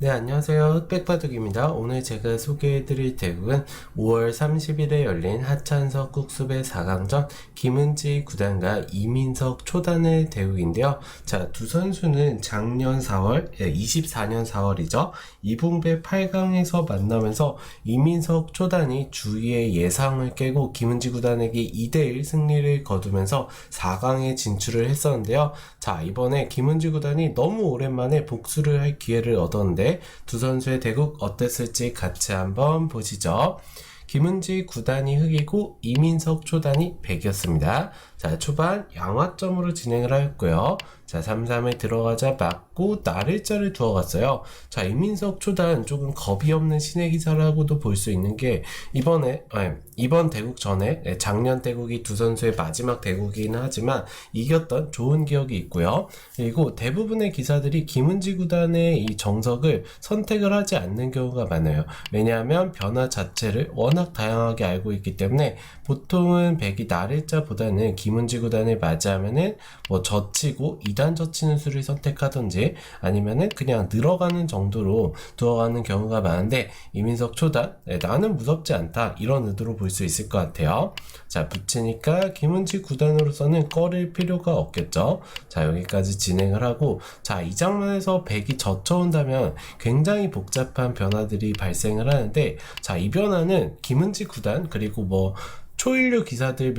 네, 안녕하세요. 흑백바둑입니다. 오늘 제가 소개해드릴 대국은 5월 30일에 열린 하찬석 국수배 4강전 김은지 구단과 이민석 초단의 대국인데요. 자, 두 선수는 작년 4월, 24년 4월이죠. 이붕배 8강에서 만나면서 이민석 초단이 주위의 예상을 깨고 김은지 구단에게 2대1 승리를 거두면서 4강에 진출을 했었는데요. 자, 이번에 김은지 구단이 너무 오랜만에 복수를 할 기회를 얻었는데 두 선수의 대국 어땠을지 같이 한번 보시죠. 김은지 9단이 흑이고 이민석 초단이 백이었습니다. 자, 초반 양화점으로 진행을 하였고요. 자, 3-3에 들어가자 맞고 날일자를 두어갔어요. 자, 이민석 초단 조금 겁이 없는 신의 기사라고도 볼 수 있는 게 이번 대국 전에 작년 대국이 두 선수의 마지막 대국이긴 하지만 이겼던 좋은 기억이 있고요. 그리고 대부분의 기사들이 김은지 구단의 이 정석을 선택을 하지 않는 경우가 많아요. 왜냐하면 변화 자체를 워낙 다양하게 알고 있기 때문에 보통은 백이 날일자보다는 김은지 구단을 맞이하면은 뭐 젖히고 2단 젖히는 수를 선택하든지 아니면은 그냥 늘어가는 정도로 두어가는 경우가 많은데 이민석 초단 나는 무섭지 않다 이런 의도로 볼 수 있을 것 같아요. 자, 붙이니까 김은지 구단으로서는 꺼릴 필요가 없겠죠. 자, 여기까지 진행을 하고 자, 이 장면에서 백이 젖혀온다면 굉장히 복잡한 변화들이 발생을 하는데 자, 이 변화는 김은지 구단 그리고 뭐 초일류 기사들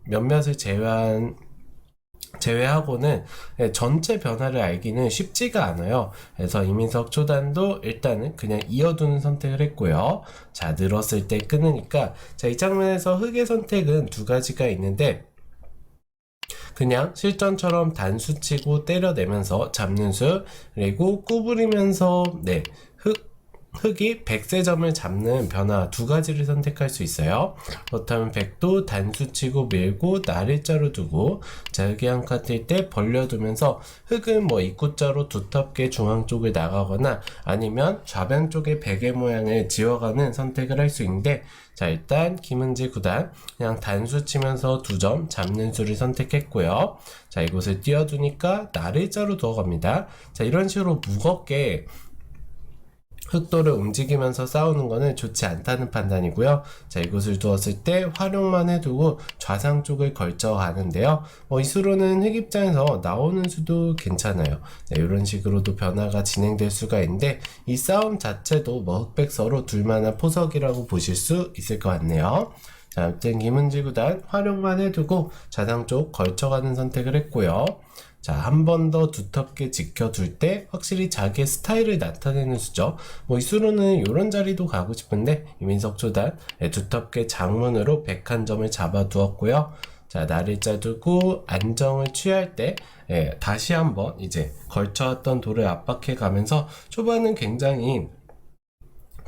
몇몇을 제외하고는 전체 변화를 알기는 쉽지가 않아요. 그래서 이민석 초단도 일단은 그냥 이어두는 선택을 했고요. 자, 늘었을 때 끊으니까 자, 이 장면에서 흑의 선택은 두 가지가 있는데 그냥 실전처럼 단수 치고 때려내면서 잡는 수 그리고 구부리면서 흑이 백세점을 잡는 변화 두 가지를 선택할 수 있어요. 그렇다면 백도 단수 치고 밀고 날일자로 두고 자, 흑이 한 칸일 때 벌려두면서 흑은 뭐 입구자로 두텁게 중앙 쪽을 나가거나 아니면 좌변 쪽에 백의 모양을 지어가는 선택을 할 수 있는데 자, 일단 김은지 구단 그냥 단수 치면서 2점 잡는 수를 선택했고요. 자, 이곳을 띄워두니까 날일자로 두어갑니다. 자, 이런 식으로 무겁게 흑도를 움직이면서 싸우는 것은 좋지 않다는 판단이고요. 자, 이곳을 두었을 때 활용만 해두고 좌상 쪽을 걸쳐 가는데요. 이 수로는 흑 입장에서 나오는 수도 괜찮아요. 네, 이런 식으로도 변화가 진행될 수가 있는데 이 싸움 자체도 뭐 흑백 서로 둘만한 포석이라고 보실 수 있을 것 같네요. 자, 아무튼 김은지 구단 활용만 해두고 좌상 쪽 걸쳐가는 선택을 했고요. 자, 한 번 더 두텁게 지켜둘 때 확실히 자기의 스타일을 나타내는 수죠. 이 수로는 이런 자리도 가고 싶은데 이민석 초단 두텁게 장문으로 101점을 잡아두었고요. 자, 날일자 두고 안정을 취할 때 다시 한번 이제 걸쳐왔던 돌을 압박해 가면서 초반은 굉장히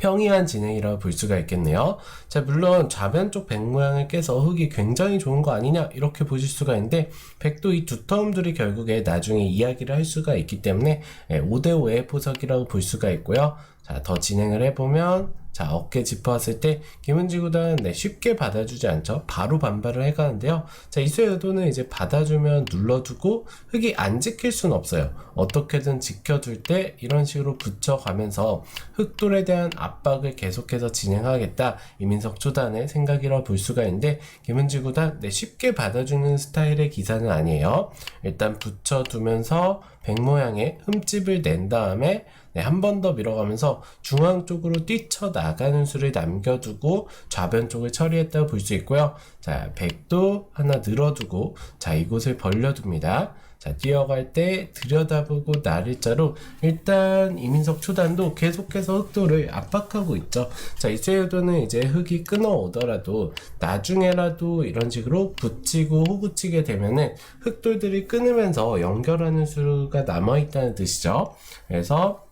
평이한 진행이라고 볼 수가 있겠네요. 자, 물론 좌변 쪽 백 모양을 깨서 흑이 굉장히 좋은 거 아니냐 이렇게 보실 수가 있는데 백도 이 두터움들이 결국에 나중에 이야기를 할 수가 있기 때문에 5대5의 포석이라고 볼 수가 있고요. 자, 더 진행을 해보면 자, 어깨 짚어왔을 때 김은지 구단 쉽게 받아주지 않죠. 바로 반발을 해가는데요. 자, 이수의 의도는 이제 받아주면 눌러두고 흑이 안 지킬 수는 없어요. 어떻게든 지켜둘 때 이런 식으로 붙여가면서 흑돌에 대한 압박을 계속해서 진행하겠다. 이민석 초단의 생각이라고 볼 수가 있는데 김은지 구단 쉽게 받아주는 스타일의 기사는 아니에요. 일단 붙여두면서 백 모양의 흠집을 낸 다음에 한 번 더 밀어가면서 중앙 쪽으로 뛰쳐나가는 수를 남겨두고 좌변 쪽을 처리했다고 볼 수 있고요. 자, 백도 하나 늘어두고 자, 이곳을 벌려둡니다. 자, 뛰어갈 때 들여다보고 날일자로 일단 이민석 초단도 계속해서 흑도를 압박하고 있죠. 자, 이수의 의도는 이제 흑이 끊어오더라도 나중에라도 이런 식으로 붙이고 호구치게 되면은 흑돌들이 끊으면서 연결하는 수가 남아있다는 뜻이죠. 그래서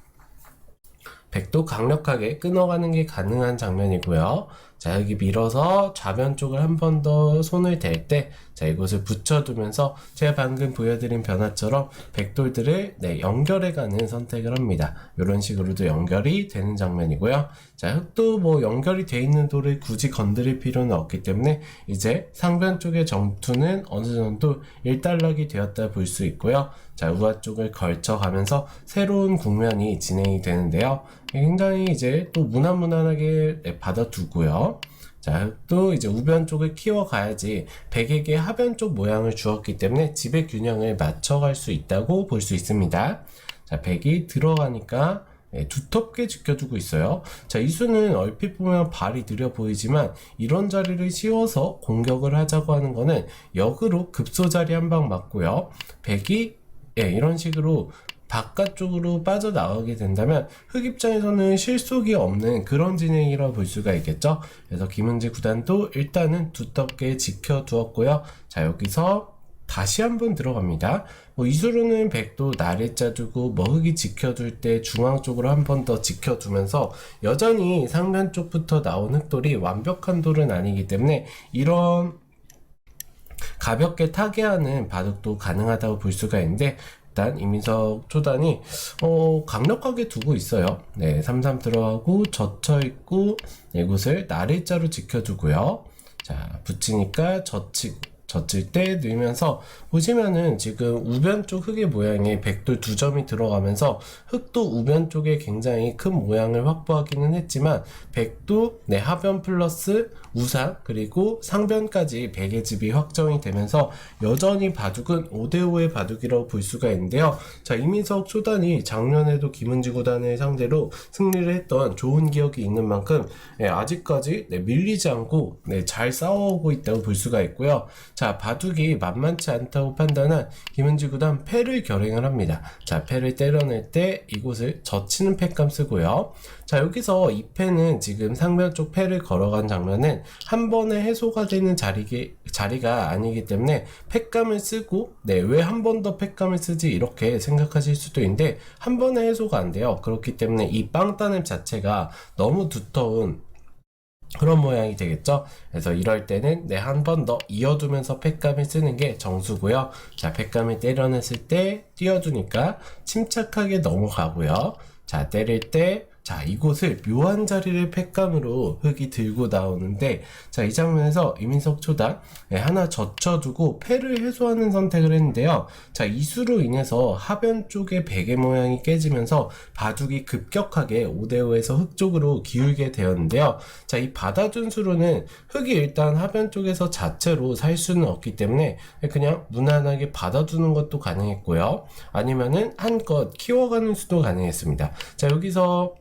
백도 강력하게 끊어가는 게 가능한 장면이고요. 자, 여기 밀어서 좌변 쪽을 한 번 더 손을 댈 때, 자, 이곳을 붙여두면서 제가 방금 보여드린 변화처럼 백돌들을 연결해가는 선택을 합니다. 이런 식으로도 연결이 되는 장면이고요. 자, 흑도 뭐 연결이 돼 있는 돌을 굳이 건드릴 필요는 없기 때문에 이제 상변 쪽의 정투는 어느 정도 일단락이 되었다 볼 수 있고요. 자, 우하 쪽을 걸쳐가면서 새로운 국면이 진행이 되는데요. 굉장히 이제 또 무난무난하게 받아두고요. 자, 또 이제 우변 쪽을 키워가야지 백에게 하변 쪽 모양을 주었기 때문에 집의 균형을 맞춰갈 수 있다고 볼 수 있습니다. 자, 백이 들어가니까 두텁게 지켜주고 있어요. 자, 이 수는 얼핏 보면 발이 느려 보이지만 이런 자리를 씌워서 공격을 하자고 하는 거는 역으로 급소 자리 한 방 맞고요. 백이 이런 식으로 바깥쪽으로 빠져나가게 된다면 흑 입장에서는 실속이 없는 그런 진행이라고 볼 수가 있겠죠. 그래서 김은지 구단도 일단은 두텁게 지켜두었고요. 자, 여기서 다시 한번 들어갑니다. 뭐 이수로는 백도 나래자 두고 뭐 흑이 지켜둘 때 중앙 쪽으로 한 번 더 지켜두면서 여전히 상면 쪽부터 나온 흑돌이 완벽한 돌은 아니기 때문에 이런 가볍게 타개하는 바둑도 가능하다고 볼 수가 있는데, 일단 이민석 초단이 강력하게 두고 있어요. 네, 3-3 들어가고 젖혀있고 이곳을 나래자로 지켜두고요. 자, 붙이니까 젖힐 때 넣으면서 보시면은 지금 우변 쪽 흑의 모양에 백돌 2점이 들어가면서 흑도 우변 쪽에 굉장히 큰 모양을 확보하기는 했지만 백도 하변 플러스 우상 그리고 상변까지 백의 집이 확정이 되면서 여전히 바둑은 5대5의 바둑이라고 볼 수가 있는데요. 자, 이민석 초단이 작년에도 김은지 구단을 상대로 승리를 했던 좋은 기억이 있는 만큼 아직까지 밀리지 않고 잘 싸워오고 있다고 볼 수가 있고요. 자, 바둑이 만만치 않다고 판단한 김은지 구단 패를 결행을 합니다. 자, 패를 때려낼 때 이곳을 젖히는 패감 쓰고요. 자, 여기서 이 패는 지금 상변 쪽 패를 걸어간 장면은 한 번에 해소가 되는 자리가 아니기 때문에 패감을 쓰고 왜 한 번 더 패감을 쓰지 이렇게 생각하실 수도 있는데 한 번에 해소가 안 돼요. 그렇기 때문에 이 빵따냄 자체가 너무 두터운 그런 모양이 되겠죠. 그래서 이럴 때는 한 번 더 이어두면서 패감을 쓰는 게 정수고요. 자, 패감을 때려냈을 때 띄워두니까 침착하게 넘어가고요. 자, 때릴 때 자, 이곳을 묘한 자리를 패감으로 흑이 들고 나오는데, 자, 이 장면에서 이민석 초단 하나 젖혀두고 패를 해소하는 선택을 했는데요. 자, 이 수로 인해서 하변 쪽의 백의 모양이 깨지면서 바둑이 급격하게 5대5에서 흑 쪽으로 기울게 되었는데요. 자, 이 받아준 수로는 흑이 일단 하변 쪽에서 자체로 살 수는 없기 때문에 그냥 무난하게 받아두는 것도 가능했고요. 아니면은 한껏 키워가는 수도 가능했습니다. 자, 여기서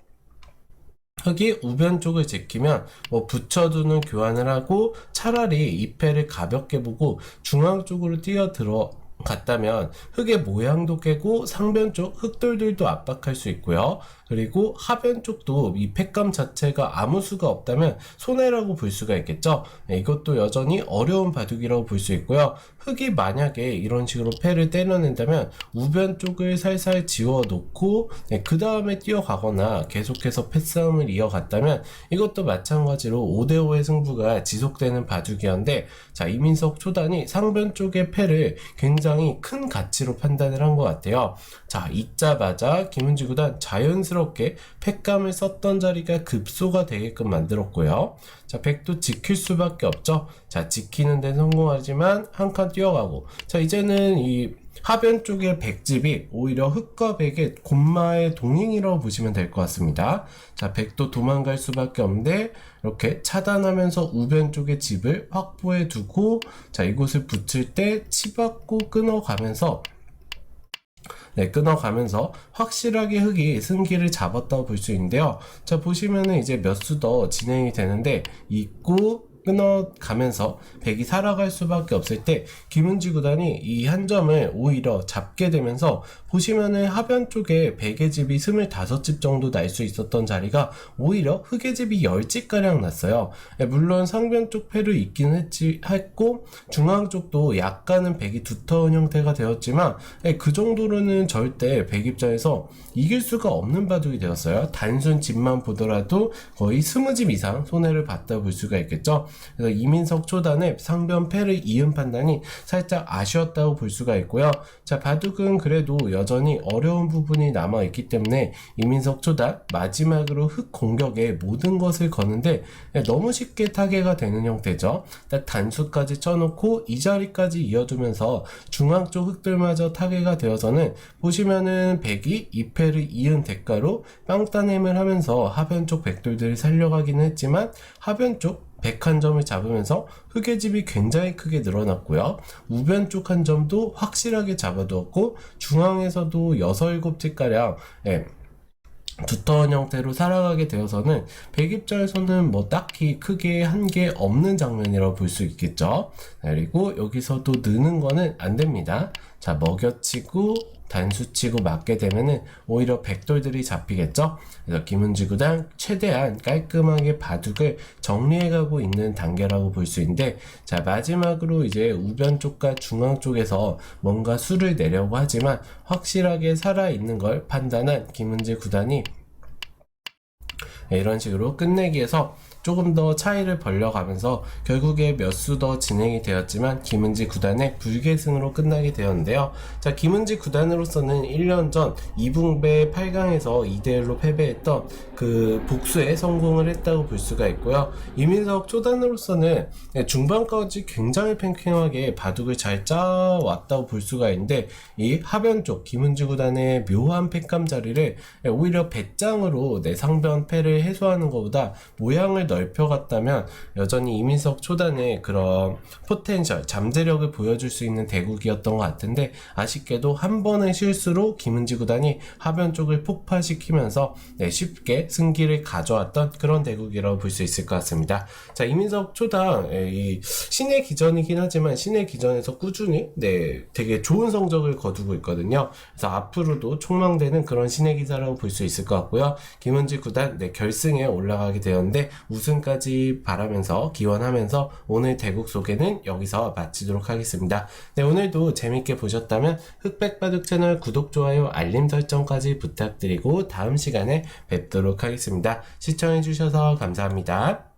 흑이 우변 쪽을 지키면 뭐 붙여두는 교환을 하고 차라리 이 패를 가볍게 보고 중앙 쪽으로 뛰어 들어갔다면 흑의 모양도 깨고 상변 쪽 흑돌들도 압박할 수 있고요. 그리고 하변 쪽도 이 패감 자체가 아무 수가 없다면 손해라고 볼 수가 있겠죠. 이것도 여전히 어려운 바둑이라고 볼 수 있고요. 흑이 만약에 이런 식으로 패를 때려낸다면 우변 쪽을 살살 지워놓고 그 다음에 뛰어가거나 계속해서 패싸움을 이어갔다면 이것도 마찬가지로 5대5의 승부가 지속되는 바둑이었는데, 자, 이민석 초단이 상변 쪽의 패를 굉장히 큰 가치로 판단을 한 것 같아요. 자, 잊자마자 김은지 구단 자연스럽게 패감을 썼던 자리가 급소가 되게끔 만들었고요. 자, 백도 지킬 수밖에 없죠. 자, 지키는 데 성공하지만 한 칸 뛰어가고, 자, 이제는 이 하변 쪽의 백집이 오히려 흑과 백의 곤마의 동행이라고 보시면 될 것 같습니다. 자, 백도 도망갈 수밖에 없는데 이렇게 차단하면서 우변 쪽의 집을 확보해 두고, 자, 이곳을 붙일 때 치받고 끊어가면서 확실하게 흑이 승기를 잡았다고 볼 수 있는데요. 자, 보시면은 이제 몇 수 더 진행이 되는데 있고 끊어가면서 백이 살아갈 수밖에 없을 때 김은지 구단이 이 한 점을 오히려 잡게 되면서 보시면은 하변 쪽에 백의 집이 25집 정도 날 수 있었던 자리가 오히려 흑의 집이 10집가량 났어요. 물론 상변 쪽 패를 있긴 했고 중앙 쪽도 약간은 백이 두터운 형태가 되었지만 그 정도로는 절대 백 입장에서 이길 수가 없는 바둑이 되었어요. 단순 집만 보더라도 거의 20집 이상 손해를 봤다 볼 수가 있겠죠. 그래서 이민석 초단의 상변 패를 이은 판단이 살짝 아쉬웠다고 볼 수가 있고요. 자, 바둑은 그래도 여전히 어려운 부분이 남아있기 때문에 이민석 초단 마지막으로 흑 공격에 모든 것을 거는데 너무 쉽게 타개가 되는 형태죠. 딱 단수까지 쳐놓고 이 자리까지 이어두면서 중앙 쪽 흑들마저 타개가 되어서는 보시면은 백이 2패를 이은 대가로 빵따냄을 하면서 하변 쪽 백돌들을 살려가기는 했지만 하변 쪽 101점을 잡으면서 흑의 집이 굉장히 크게 늘어났고요. 우변 쪽 한 점도 확실하게 잡아두었고 중앙에서도 6, 7집가량 두터운 형태로 살아가게 되어서는 백 입장에서는 뭐 딱히 크게 한 게 없는 장면이라고 볼 수 있겠죠. 그리고 여기서도 느는 거는 안 됩니다. 자, 먹여치고 단수치고 맞게 되면은 오히려 백돌들이 잡히겠죠. 그래서 김은지 구단 최대한 깔끔하게 바둑을 정리해가고 있는 단계라고 볼 수 있는데, 자, 마지막으로 이제 우변 쪽과 중앙 쪽에서 뭔가 수를 내려고 하지만 확실하게 살아있는 걸 판단한 김은지 구단이 이런 식으로 끝내기 위해서 조금 더 차이를 벌려가면서 결국에 몇 수 더 진행이 되었지만 김은지 구단의 불계승으로 끝나게 되었는데요. 자, 김은지 구단으로서는 1년 전 이붕배 8강에서 2대1로 패배했던 그 복수에 성공을 했다고 볼 수가 있고요. 이민석 초단으로서는 중반까지 굉장히 팽팽하게 바둑을 잘 짜왔다고 볼 수가 있는데, 이 하변 쪽 김은지 구단의 묘한 패감 자리를 오히려 배짱으로 내 상변 패를 해소하는 것보다 모양을 넓혀갔다면 여전히 이민석 초단의 그런 포텐셜, 잠재력을 보여줄 수 있는 대국이었던 것 같은데, 아쉽게도 한 번의 실수로 김은지 구단이 하변 쪽을 폭파시키면서 쉽게 승기를 가져왔던 그런 대국이라고 볼 수 있을 것 같습니다. 자, 이민석 초단 이 신의 기전이긴 하지만 신의 기전에서 꾸준히 되게 좋은 성적을 거두고 있거든요. 그래서 앞으로도 촉망되는 그런 신의 기자라고 볼 수 있을 것 같고요. 김은지 구단 결승에 올라가게 되었는데 우승까지 바라면서 기원하면서 오늘 대국 소개는 여기서 마치도록 하겠습니다. 오늘도 재밌게 보셨다면 흑백바둑 채널 구독, 좋아요, 알림 설정까지 부탁드리고 다음 시간에 뵙도록 하겠습니다. 시청해주셔서 감사합니다.